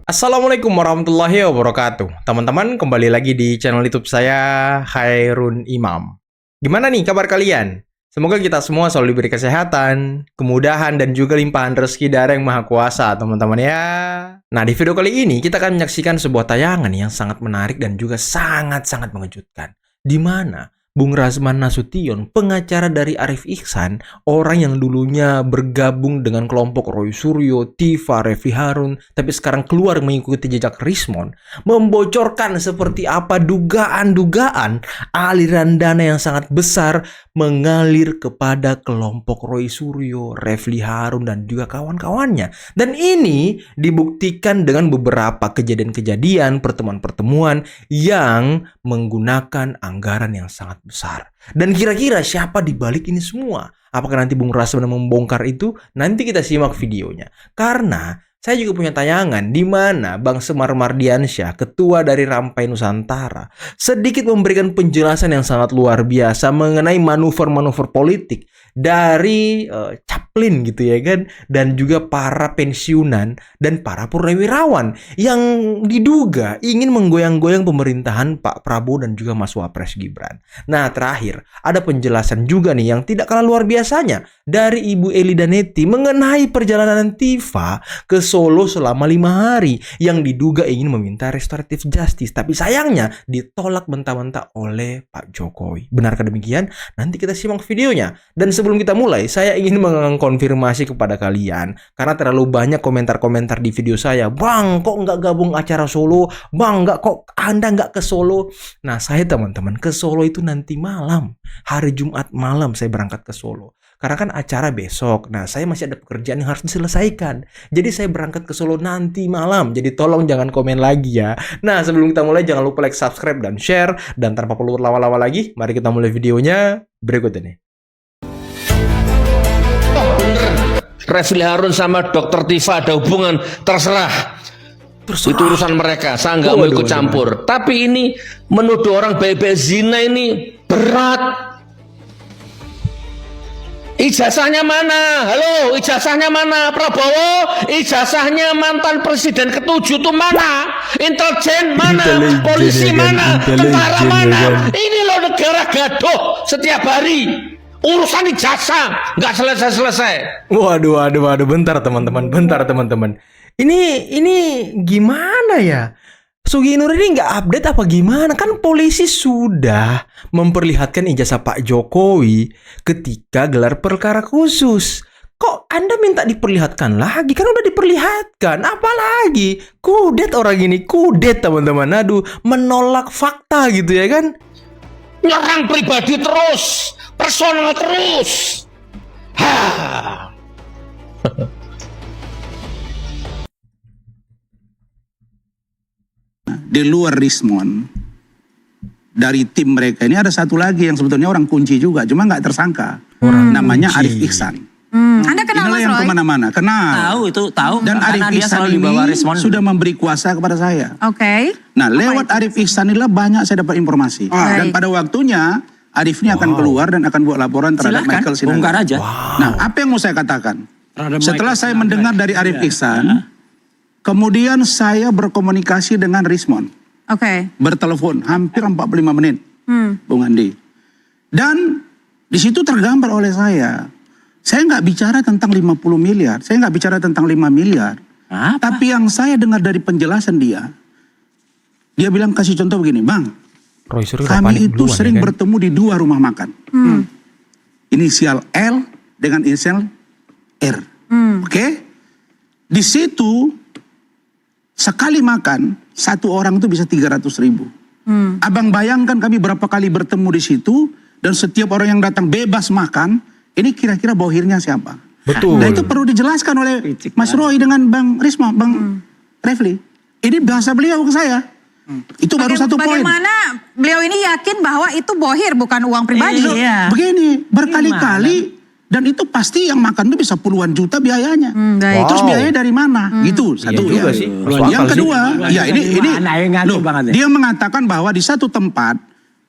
Assalamualaikum warahmatullahi wabarakatuh. Teman-teman, kembali lagi di channel YouTube saya, Khairun Imam. Gimana nih kabar kalian? Semoga kita semua selalu diberi kesehatan, kemudahan, dan juga limpahan rezeki dari Yang Maha Kuasa, teman-teman ya. Nah, di video kali ini kita akan menyaksikan sebuah tayangan yang sangat menarik dan juga sangat-sangat mengejutkan. Di mana Bung Razman Nasution, pengacara dari Arif Ihsan, orang yang dulunya bergabung dengan kelompok Roy Suryo, Tiva, Refli Harun, tapi sekarang keluar mengikuti jejak Rismon, membocorkan seperti apa dugaan-dugaan aliran dana yang sangat besar mengalir kepada kelompok Roy Suryo, Refli Harun, dan juga kawan-kawannya. Dan ini dibuktikan dengan beberapa kejadian-kejadian, pertemuan-pertemuan yang menggunakan anggaran yang sangat besar. Dan kira-kira siapa di balik ini semua? Apakah nanti Bung Razman membongkar itu? Nanti kita simak videonya. Karena saya juga punya tayangan di mana Bang Semar Mardiansyah, ketua dari Rampai Nusantara, sedikit memberikan penjelasan yang sangat luar biasa mengenai manuver-manuver politik dari Caplin gitu ya kan, dan juga para pensiunan dan para purnawirawan yang diduga ingin menggoyang-goyang pemerintahan Pak Prabowo dan juga Mas Wapres Gibran. Nah, terakhir ada penjelasan juga nih yang tidak kalah luar biasanya dari Ibu Eli Danetti mengenai perjalanan Tiva ke Solo selama 5 hari yang diduga ingin meminta restoratif justice, tapi sayangnya ditolak mentah-mentah oleh Pak Jokowi. Benarkah demikian? Nanti kita simak videonya. Dan sebelum kita mulai, saya ingin mengkonfirmasi kepada kalian karena terlalu banyak komentar-komentar di video saya. Bang, kok nggak gabung acara Solo? Bang, kok Anda nggak ke Solo? Nah, saya teman-teman ke Solo itu nanti malam, hari Jumat malam saya berangkat ke Solo. Karena kan acara besok. Nah, saya masih ada pekerjaan yang harus diselesaikan. Jadi saya berangkat ke Solo nanti malam. Jadi tolong jangan komen lagi ya. Nah, sebelum kita mulai jangan lupa like, subscribe, dan share. Dan tanpa perlu lama-lama lagi, mari kita mulai videonya berikut ini. Refli Harun sama Dr. Tiva ada hubungan, terserah. Itu urusan mereka, saya nggak mau ikut campur. Tapi ini menuduh orang baik-baik zina ini berat. Ijazahnya mana? Halo, ijazahnya mana? Prabowo, ijazahnya mantan presiden ke-7 itu mana? Intelijen mana? Polisi mana? Tentara mana? Ini loh negara gaduh setiap hari. Urusan ijazah nggak selesai-selesai. Waduh, bentar teman-teman. Ini gimana ya? Sugi Nur ini nggak update apa gimana? Kan polisi sudah memperlihatkan ijazah Pak Jokowi ketika gelar perkara khusus. Kok Anda minta diperlihatkan lagi? Kan udah diperlihatkan. Apalagi? Kudet orang ini, kudet teman-teman. Aduh, menolak fakta gitu ya kan? Nyerang pribadi terus, personal terus. Di luar Rismon, dari tim mereka ini ada satu lagi yang sebetulnya orang kunci juga, cuma nggak tersangka. Namanya kunci. Arif Ihsan. Anda kenal Inilah Mas yang Roy? kemana-mana, kenal. Tahu itu, tahu. Dan Arif Karena dia Ihsan selalu dibawa ini Rismon. sudah memberi kuasa kepada saya. Oke. Nah, lewat Arif Ihsan inilah banyak saya dapat informasi. Dan pada waktunya Arif ini akan keluar dan akan buat laporan terhadap Silahkan, Michael Sinaga. bongkar aja. Nah, apa yang mau saya katakan? Setelah saya mendengar dari Arif Iya. Ihsan, kemudian saya berkomunikasi dengan Rismon. Oke. Bertelepon hampir 45 menit, Bung Andi. Dan di situ tergambar oleh saya nggak bicara tentang 50 miliar, saya nggak bicara tentang 5 miliar. Apa? Tapi yang saya dengar dari penjelasan dia bilang kasih contoh begini, Bang, Roy Suryo udah panik kami itu duluan, sering ya kan? bertemu di 2 rumah makan. Inisial L dengan inisial R. Oke? Di situ sekali makan, satu orang itu bisa 300.000. Abang bayangkan kami berapa kali bertemu di situ, dan setiap orang yang datang bebas makan, ini kira-kira bohirnya siapa? Betul. Nah itu perlu dijelaskan oleh Mas Roy dengan Bang Risma, Bang Refli. Ini bahasa beliau ke saya. Itu baru satu poin. Bagaimana beliau ini yakin bahwa itu bohir bukan uang pribadi? Iya. Begini, berkali-kali. Dan itu pasti yang makan itu bisa puluhan juta biayanya. Baik. Terus biayanya dari mana? Gitu, satu Iya juga ya. sih. Yang kedua, ya ini loh, banget ya. dia mengatakan bahwa di satu tempat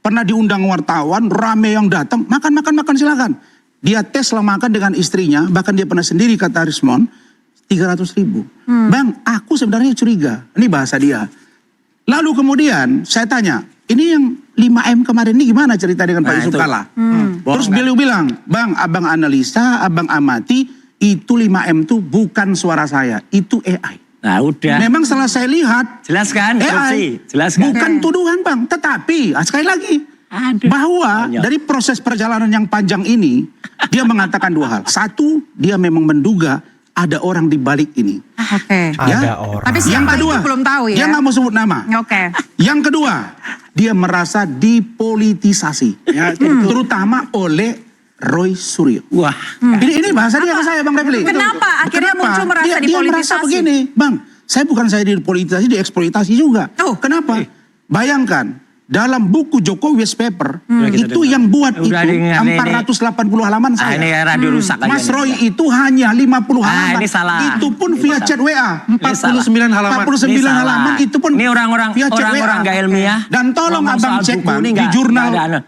pernah diundang wartawan, rame yang datang, makan silakan. Dia tes lah makan dengan istrinya, bahkan dia pernah sendiri kata Rismon, 300.000. Bang, aku aku sebenarnya curiga. Ini bahasa dia. Lalu kemudian saya tanya, ini yang 5M kemarin ini gimana cerita dengan Pak Yusuf Kalla? Terus beliau bilang, Bang, abang analisa, abang amati, itu 5M itu bukan suara saya, itu AI. Nah udah. Memang setelah saya lihat, Jelaskan, AI, jelaskan. bukan tuduhan Bang, tetapi sekali lagi, bahwa dari proses perjalanan yang panjang ini, dia mengatakan 2 hal. 1, dia memang menduga ada orang di balik ini. Oke. Ada orang. Tapi Yang siapa kedua, itu belum tahu ya. dia nggak mau sebut nama. Oke. Yang kedua, dia merasa dipolitisasi, ya, terutama oleh Roy Suryo. Wah. Ini bahasa dia ke saya, Bang Refli. Kenapa akhirnya muncul merasa Dia merasa dipolitisasi? begini, Bang, bukan saya dipolitisasi, dieksploitasi juga. Kenapa? Bayangkan, dalam buku Jokowi paper, itu yang buat itu Udah, ini. 480 halaman saya. Ini radio rusak aja Mas nih. Roy itu hanya 50 halaman. ini salah. Itu pun via chat WA. 49 halaman. 49 Ini salah. halaman itu pun Ini orang-orang via chat orang-orang WA. nggak ilmiah. Dan tolong Ngomong abang soal cek buku Bang, ini di nggak ada.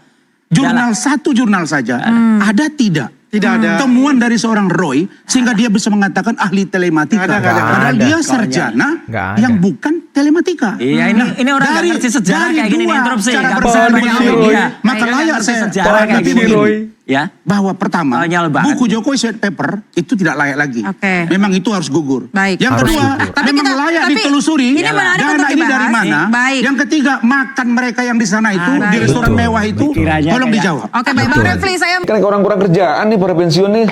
jurnal satu jurnal saja. Ada tidak? Tidak ada. Temuan dari seorang Roy sehingga dia bisa mengatakan ahli telematika. Nggak ada. Padahal Nggak dia ada. sarjana Nggak ada. yang bukan telematika. Iya, ini orang nggak ngerti sejarah kayak gini nih, interupsi. cara Nggak berpikir bisa banyak banyak media, media. maka Nggak layak ngerti saya sejarah kayak tapi gini. begini, Ya. bahwa pertama Konyol banget. buku Jokowi White Paper itu tidak layak lagi. Oke. Memang itu harus gugur. Baik. Yang Harus kedua, gugur. Tapi memang kita- layak tapi ditelusuri ini menarik dana untuk ini dari dibahas. mana. Baik. Yang ketiga, makan mereka yang di sana itu di baik. restoran Betul. mewah itu Kiranya tolong kayak- dijawab. Oke, baik Bang Refli, saya Kan orang kurang kerjaan nih para pensiun nih.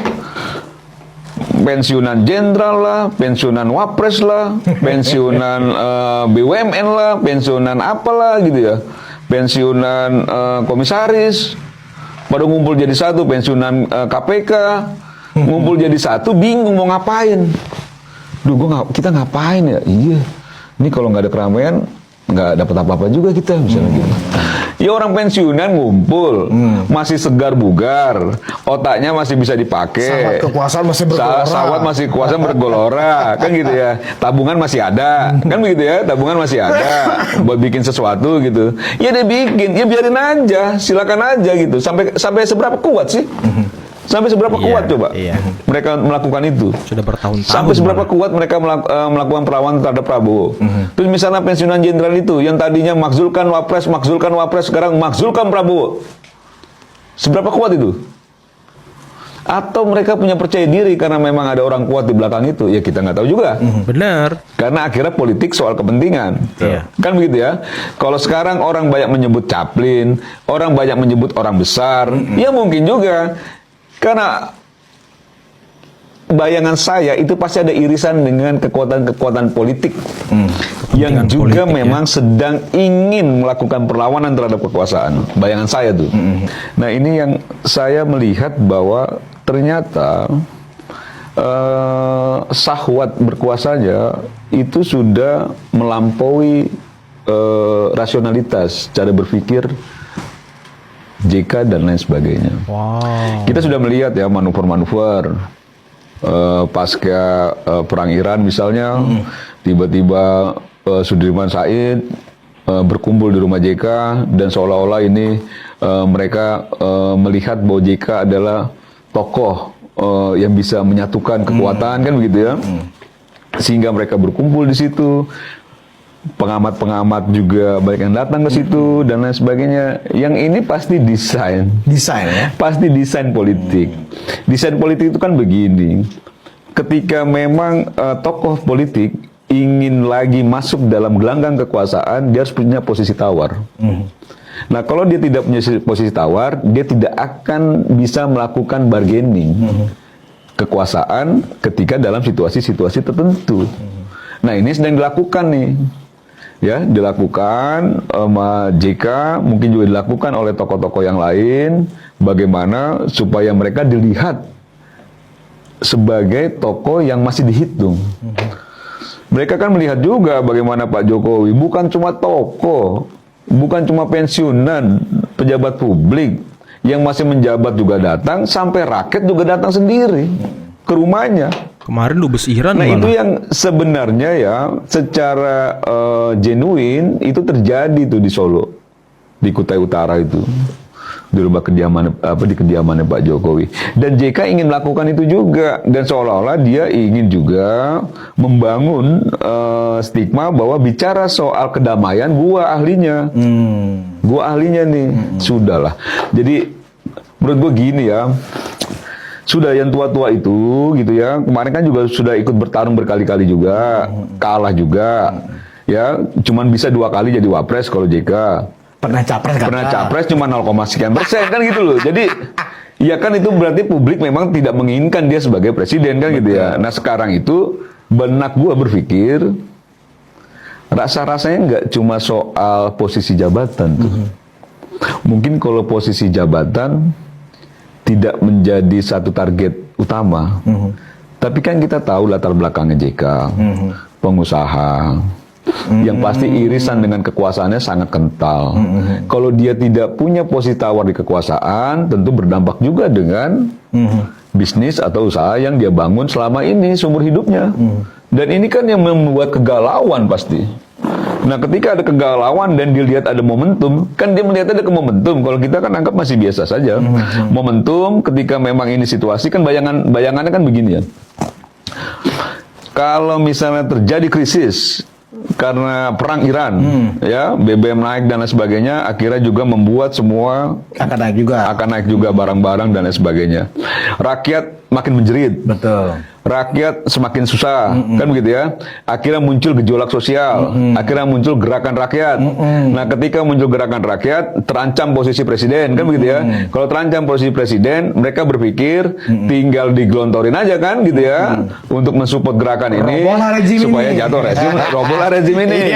Pensiunan jenderal lah, pensiunan wapres lah, pensiunan BUMN lah, pensiunan apalah gitu ya. Pensiunan komisaris. Pada ngumpul jadi satu, pensiunan KPK. Ngumpul jadi satu, bingung mau ngapain. Duh, kita ngapain ya? Iya. Ini kalau nggak ada keramaian, nggak dapat apa-apa juga kita misalnya gitu. Ya orang pensiunan ngumpul, masih segar bugar, otaknya masih bisa dipakai. Sahabat kekuasaan masih bergelora. Sawat masih kuasa bergelora, kan gitu ya. Tabungan masih ada, kan begitu ya. Tabungan masih ada buat bikin sesuatu gitu. Ya dia bikin, ya biarin aja, silakan aja gitu. Sampai seberapa kuat sih? Sampai seberapa Iya, kuat coba iya. mereka melakukan itu? Sudah bertahun-tahun. Sampai seberapa malah. kuat mereka melakukan perlawanan terhadap Prabowo. Terus misalnya pensiunan jenderal itu yang tadinya makzulkan wapres, sekarang makzulkan Prabowo. Seberapa kuat itu? Atau mereka punya percaya diri karena memang ada orang kuat di belakang itu? Ya kita nggak tahu juga. Bener. Karena akhirnya politik soal kepentingan. Iya. Kan begitu ya. Kalau sekarang orang banyak menyebut Chaplin, orang banyak menyebut orang besar, ya mungkin juga. Karena bayangan saya itu pasti ada irisan dengan kekuatan-kekuatan politik yang Kepentingan juga politik, memang sedang ingin melakukan perlawanan terhadap kekuasaan. Bayangan saya tuh. Nah ini yang saya melihat bahwa ternyata syahwat berkuasanya itu sudah melampaui rasionalitas cara berpikir JK dan lain sebagainya. Wow. Kita sudah melihat ya manuver-manuver pasca perang Iran misalnya, tiba-tiba Sudirman Said berkumpul di rumah JK dan seolah-olah ini mereka melihat bahwa JK adalah tokoh yang bisa menyatukan kekuatan kan begitu ya, sehingga mereka berkumpul di situ. Pengamat-pengamat juga banyak yang datang ke situ dan lain sebagainya. Yang ini pasti desain ya. pasti desain politik. Desain politik itu kan begini. Ketika memang tokoh politik ingin lagi masuk dalam gelanggang kekuasaan, dia harus punya posisi tawar. Nah, kalau dia tidak punya posisi tawar, dia tidak akan bisa melakukan bargaining kekuasaan ketika dalam situasi-situasi tertentu. Nah, ini sedang dilakukan nih. Ya, dilakukan sama JK, mungkin juga dilakukan oleh tokoh-tokoh yang lain, bagaimana supaya mereka dilihat sebagai tokoh yang masih dihitung. Mereka kan melihat juga bagaimana Pak Jokowi bukan cuma tokoh, bukan cuma pensiunan, pejabat publik yang masih menjabat juga datang, sampai rakyat juga datang sendiri ke rumahnya. Kemarin dubes Iran Nah malah. itu yang sebenarnya ya secara genuine itu terjadi tuh di Solo, di Kutai Utara itu. di rumah kediaman di kediamannya Pak Jokowi. Dan JK ingin melakukan itu juga, dan seolah-olah dia ingin juga membangun stigma bahwa bicara soal kedamaian gua ahlinya. Gua ahlinya nih. Sudahlah. Jadi menurut gua gini ya. Sudah yang tua-tua itu gitu ya. Kemarin kan juga sudah ikut bertarung berkali-kali juga, kalah juga. Ya, cuman bisa 2 kali jadi wapres kalau JK. Pernah capres kan? Pernah capres cuma 0, sekian persen kan gitu loh. Jadi ya kan itu berarti publik memang tidak menginginkan dia sebagai presiden kan gitu ya. Nah sekarang itu benak gua berpikir rasa-rasanya nggak cuma soal posisi jabatan tuh. Mungkin kalau posisi jabatan tidak menjadi satu target utama. Tapi kan kita tahu latar belakangnya JK, pengusaha, yang pasti irisan dengan kekuasaannya sangat kental. Kalau dia tidak punya posisi tawar di kekuasaan, tentu berdampak juga dengan bisnis atau usaha yang dia bangun selama ini seumur hidupnya. Dan ini kan yang membuat kegalauan pasti. Nah, ketika ada kegalauan dan dilihat ada momentum, kan dia melihat ada momentum. Kalau kita kan anggap masih biasa saja. Momentum ketika memang ini situasi kan bayangannya kan begini ya. Kalau misalnya terjadi krisis karena perang Iran, ya BBM naik dan lain sebagainya, akhirnya juga membuat semua Akan naik juga barang-barang dan lain sebagainya. Rakyat makin menjerit. Betul. Rakyat semakin susah, kan begitu ya. Akhirnya muncul gejolak sosial, akhirnya muncul gerakan rakyat. Nah, ketika muncul gerakan rakyat, terancam posisi presiden, kan begitu ya. Kalau terancam posisi presiden, mereka berpikir tinggal digelontorin aja kan, gitu ya, untuk mensupport gerakan ini supaya jatuh rezim, robohlah rezim ini.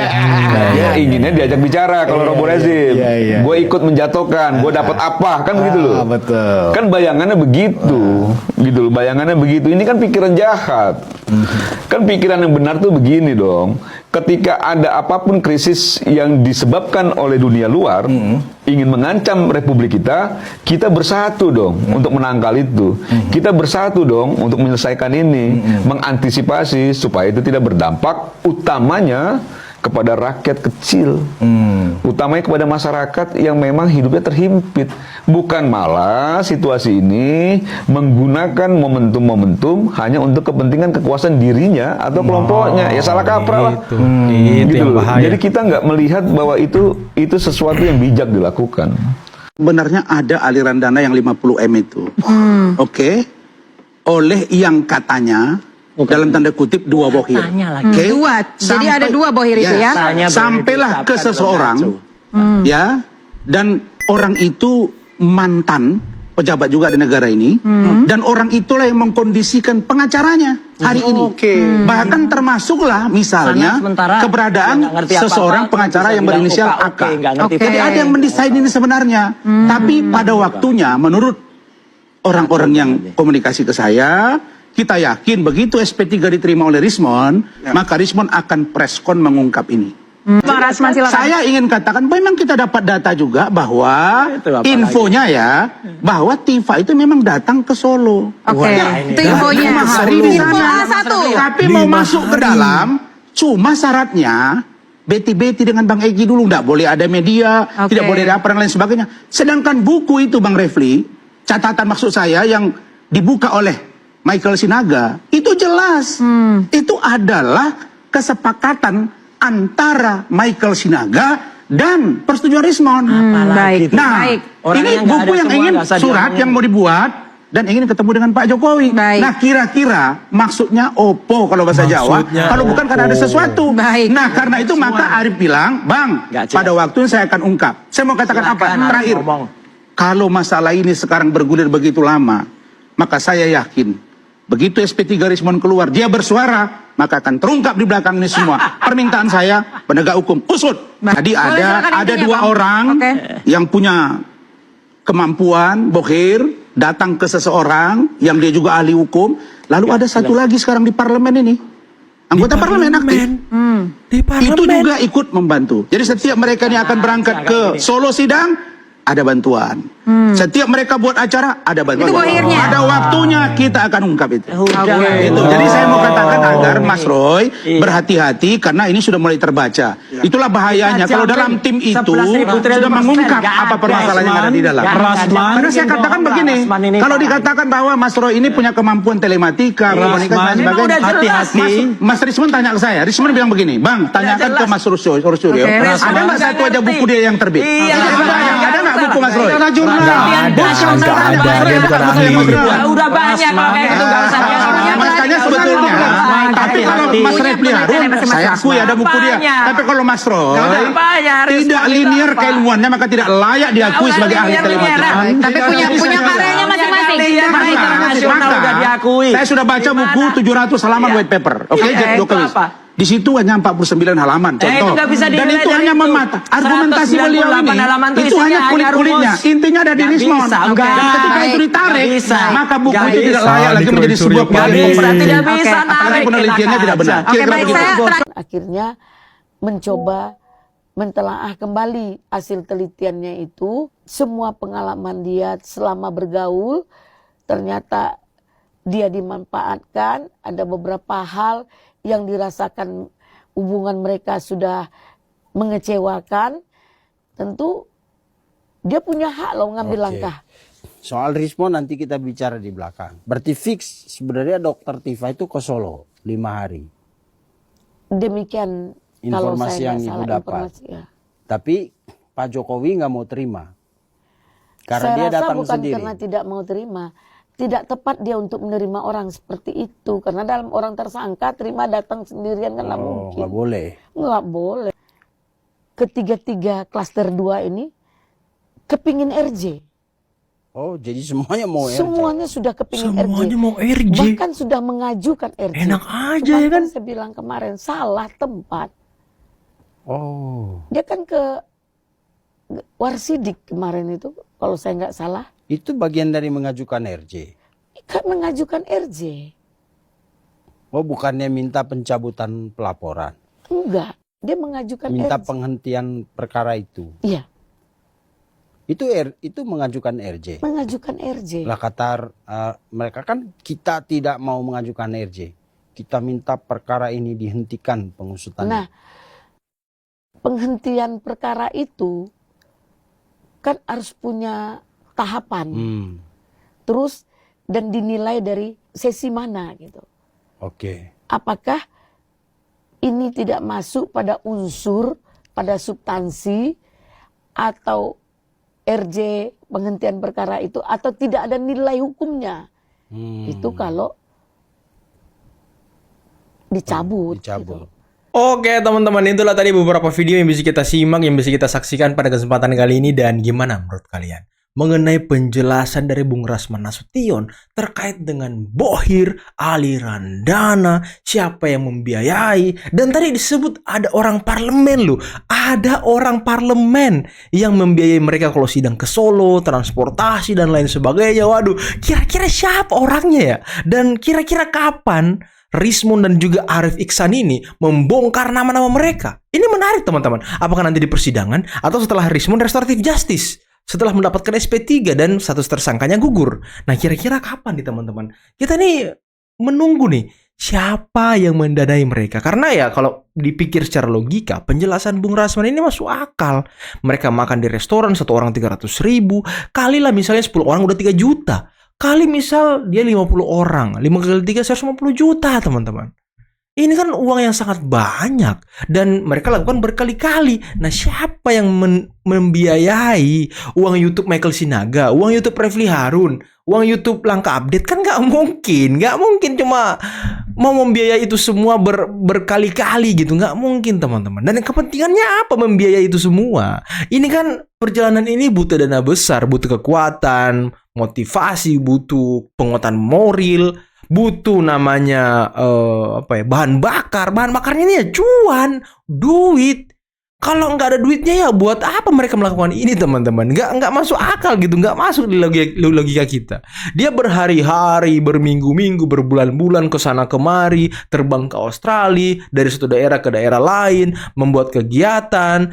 Dia inginnya diajak bicara kalau roboh rezim. Gue ikut menjatuhkan, gue dapat apa, kan begitu loh. Betul. Kan bayangannya begitu, gitu loh. Bayangannya begitu. Ini kan pikiran jahat. Kan pikiran yang benar tuh begini dong. Ketika ada apapun krisis yang disebabkan oleh dunia luar, ingin mengancam republik kita bersatu dong untuk menangkal itu. Kita bersatu dong untuk menyelesaikan ini, mengantisipasi supaya itu tidak berdampak utamanya kepada rakyat kecil, utamanya kepada masyarakat yang memang hidupnya terhimpit. Bukan malah situasi ini menggunakan momentum-momentum hanya untuk kepentingan kekuasaan dirinya atau kelompoknya. Ya salah kaprah lah. Itu Gitu yang loh. bahaya. Jadi kita nggak melihat bahwa itu sesuatu yang bijak dilakukan. Sebenarnya ada aliran dana yang 50 M itu. Oke. Oleh yang katanya dalam tanda kutip 2 bohir. Tanya lagi. Oke? Dua. Jadi ada 2 bohir itu ya. Tanya Sampailah ke berarti seseorang ya, dan orang itu mantan pejabat juga di negara ini, dan orang itulah yang mengkondisikan pengacaranya hari ini. Bahkan termasuklah misalnya Karena sementara keberadaan nggak ngerti apa-apa, seseorang pengacara yang bilang berinisial oke, AK. nggak ngerti Jadi ada yang mendesain ini sebenarnya. Tapi pada waktunya menurut orang-orang yang komunikasi ke saya, kita yakin begitu SP3 diterima oleh Rismon, maka Rismon akan preskon mengungkap ini. Bang Rasman silakan. Saya ingin katakan, memang kita dapat data juga bahwa infonya ya, bahwa Tifa itu memang datang ke Solo. Oke, itu infonya. 5 hari di Info sana. A1. Tapi mau masuk ke dalam, cuma syaratnya beti-beti dengan Bang Egy dulu, nggak boleh ada media, Oke. tidak boleh ada apa dan lain sebagainya. Sedangkan buku itu Bang Refli, catatan maksud saya yang dibuka oleh Michael Sinaga, itu jelas. Itu adalah kesepakatan antara Michael Sinaga dan persetujuan Rismon. Baik. Nah, Baik. Orang ini yang nggak buku ada yang semua ingin nggak usah surat diomongin. yang mau dibuat dan ingin ketemu dengan Pak Jokowi. Baik. Nah, kira-kira maksudnya opo kalau bahasa Jawa, kalau bukan karena ada sesuatu. Baik. Nah, karena itu maka Arif bilang, "Bang, Nggak jelas. pada waktunya saya akan ungkap." Saya mau katakan apa? Silakan, Arif Terakhir. ngomong. Kalau masalah ini sekarang bergulir begitu lama, maka saya yakin begitu SP3 Rismon keluar, dia bersuara, maka akan terungkap di belakang ini semua. Permintaan saya, penegak hukum, usut. Jadi Boleh silakan ada intinya, 2 Bang. orang Oke. yang punya kemampuan, bohir, datang ke seseorang yang dia juga ahli hukum. Lalu ada satu lagi sekarang di parlemen ini, anggota parlemen aktif. Di Itu juga ikut membantu. Jadi setiap mereka ini akan berangkat ke Solo sidang, ada bantuan. Setiap mereka buat acara, ada bantuan. Itu bohirnya. Pada waktunya kita akan ungkap itu. Udah. Itu. Jadi saya mau katakan agar Mas Roy berhati-hati karena ini sudah mulai terbaca. Itulah bahayanya kalau dalam tim itu 11.000 triliun sudah mengungkap nggak apa ada, permasalahan yang ada di dalam. Karena saya katakan begini, kalau dikatakan bahwa Mas Roy ini punya kemampuan telematika, komunikasi dan sebagainya, hati-hati. Mas Risman tanya ke saya, Risman bilang begini, Bang, tanyakan ke Mas Suryo, ada nggak satu aja buku dia yang terbit? Ada nggak buku Mas Roy? Nggak ada, dia bukan ahli. Udah banyak kalau kayak gitu nggak usah dia. Makanya sebetulnya, tapi kalau Mas Refli Harun, saya akui ada buku dia. Tapi kalau Mas Roy tidak linear keilmuannya, maka tidak layak diakui sebagai ahli telematika. Tapi punya karyanya masing-masing. Udah diakui. Saya sudah baca buku 700 halaman white paper. Oke, Jack Dokewis. Di situ hanya 49 halaman, contoh. Itu nggak bisa Dan itu dinilai hanya dari itu. memata. Argumentasi beliau 198 halaman ini, itu hanya kulit-kulitnya. Intinya ada di Nggak Rismon. bisa, Dan enggak. ketika itu ditarik, Nggak bisa. maka buku Nggak itu tidak bisa. layak lagi menjadi sebuah penelitian komparatif. Tidak bisa Apalagi narik. penelitiannya tidak benar. Oke, Kira-kira baik, begitu. saya Akhirnya mencoba mentelaah kembali hasil telitiannya itu. Semua pengalaman dia selama bergaul, ternyata dia dimanfaatkan. Ada beberapa hal yang dirasakan hubungan mereka sudah mengecewakan. Tentu dia punya hak loh ngambil langkah. Soal Rismon nanti kita bicara di belakang. Berarti fix sebenarnya Dokter Tifa itu ke Solo 5 hari. Demikian kalau Informasi saya yang nggak ibu salah dapat. informasi ya. Tapi Pak Jokowi nggak mau terima. Karena Saya dia rasa datang bukan sendiri. karena tidak mau terima. Tidak tepat dia untuk menerima orang seperti itu. Karena dalam orang tersangka terima datang sendirian kan nggak mungkin. nggak boleh. Nggak boleh. Ketiga-tiga klaster 2 ini kepingin RJ. Oh, jadi semuanya mau RJ. Semuanya sudah kepingin Semuanya RJ. mau RJ. Bahkan sudah mengajukan RJ. Enak aja ya kan? Saya bilang kemarin salah tempat. Oh, Dia kan ke Warsidik kemarin itu kalau saya nggak salah. itu bagian dari mengajukan RJ. Kan mengajukan RJ. Oh, bukannya minta pencabutan pelaporan. Enggak. Dia mengajukan Minta RJ. penghentian perkara itu. Iya, Itu mengajukan RJ. mengajukan RJ. Lah kata mereka kan kita tidak mau mengajukan RJ. Kita minta perkara ini dihentikan pengusutannya. Nah, penghentian perkara itu kan harus punya tahapan. Terus dan dinilai dari sesi mana gitu. Oke. Apakah ini tidak masuk pada unsur, pada substansi atau RJ penghentian perkara itu atau tidak ada nilai hukumnya. Itu kalau dicabut. Dicabut. Gitu. Oke teman-teman, itulah tadi beberapa video yang bisa kita simak, yang bisa kita saksikan pada kesempatan kali ini. Dan gimana menurut kalian mengenai penjelasan dari Bung Rasman Nasution terkait dengan bohir, aliran dana, siapa yang membiayai, dan tadi disebut ada orang parlemen loh, ada orang parlemen yang membiayai mereka kalau sidang ke Solo, transportasi dan lain sebagainya. Waduh, kira-kira siapa orangnya ya? Dan kira-kira kapan Rismon dan juga Arif Iksan ini membongkar nama-nama mereka? Ini menarik teman-teman. Apakah nanti di persidangan atau setelah Rismon restoratif justice? Setelah mendapatkan SP3 dan status tersangkanya gugur. Nah, kira-kira kapan nih teman-teman? Kita nih menunggu nih siapa yang mendanai mereka. Karena ya kalau dipikir secara logika, penjelasan Bung Rasman ini masuk akal. Mereka makan di restoran, satu orang 300.000. Kalilah misalnya 10 orang udah 3 juta. Kali misal dia 50 orang, 5 kali 3 150 juta teman-teman. Ini kan uang yang sangat banyak dan mereka lakukan berkali-kali. Nah, siapa yang membiayai uang YouTube Michael Sinaga, uang YouTube Refli Harun, uang YouTube Langkah Update? Kan nggak mungkin cuma mau membiayai itu semua berkali-kali gitu, nggak mungkin teman-teman. Dan kepentingannya apa membiayai itu semua? Ini kan perjalanan ini butuh dana besar, butuh kekuatan, motivasi, butuh penguatan moral, butuh namanya bahan bakar. Bahan bakarnya ini ya cuan, duit. Kalau nggak ada duitnya ya buat apa mereka melakukan ini teman-teman? Nggak masuk akal gitu, nggak masuk di logika kita. Dia berhari-hari, berminggu-minggu, berbulan-bulan ke sana kemari, terbang ke Australia, dari satu daerah ke daerah lain, membuat kegiatan,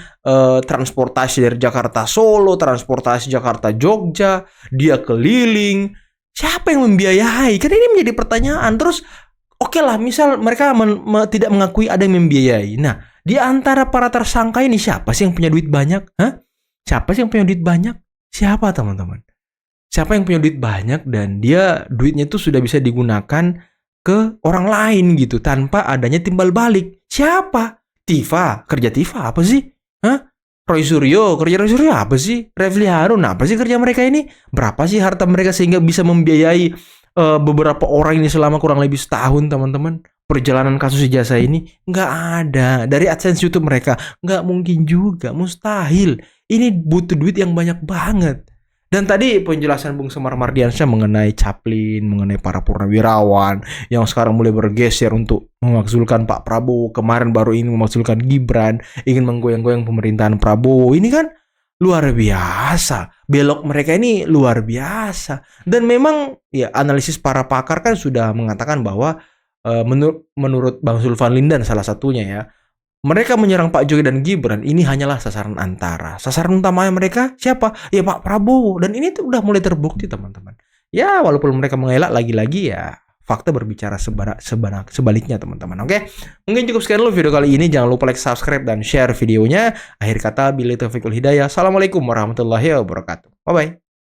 transportasi dari Jakarta Solo, transportasi Jakarta Jogja, dia keliling. Siapa yang membiayai? Kan ini menjadi pertanyaan. Terus oke lah, misal mereka tidak mengakui ada yang membiayai. Nah, Di antara para tersangka ini siapa sih yang punya duit banyak? Hah? Siapa sih yang punya duit banyak? Siapa teman-teman? Siapa yang punya duit banyak dan dia duitnya itu sudah bisa digunakan ke orang lain gitu tanpa adanya timbal balik? Siapa? Tifa, kerja Tifa apa sih? Hah? Roy Suryo, kerja Roy Suryo apa sih? Refli Harun, apa sih kerja mereka ini? Berapa sih harta mereka sehingga bisa membiayai beberapa orang ini selama kurang lebih setahun, teman-teman? Perjalanan kasus ijazah ini nggak ada dari AdSense YouTube mereka, nggak mungkin juga, mustahil. Ini butuh duit yang banyak banget. Dan tadi penjelasan Bung Semar Mardiansyah mengenai Chaplin, mengenai para purnawirawan yang sekarang mulai bergeser untuk memakzulkan Pak Prabowo, kemarin baru ini memakzulkan Gibran, ingin menggoyang-goyang pemerintahan Prabowo. Ini kan luar biasa. Belok mereka ini luar biasa. Dan memang ya analisis para pakar kan sudah mengatakan bahwa menurut Bang Zulfan Lindan salah satunya ya, mereka menyerang Pak Jokowi dan Gibran ini hanyalah sasaran antara. Sasaran utamanya mereka siapa? Ya Pak Prabowo. Dan ini tuh udah mulai terbukti, teman-teman. Ya walaupun mereka mengelak, lagi-lagi ya fakta berbicara sebaliknya, teman-teman. Oke, mungkin cukup sekian dulu video kali ini. Jangan lupa like, subscribe, dan share videonya. Akhir kata, billahi taufiq wal hidayah. Assalamualaikum warahmatullahi wabarakatuh. Bye-bye.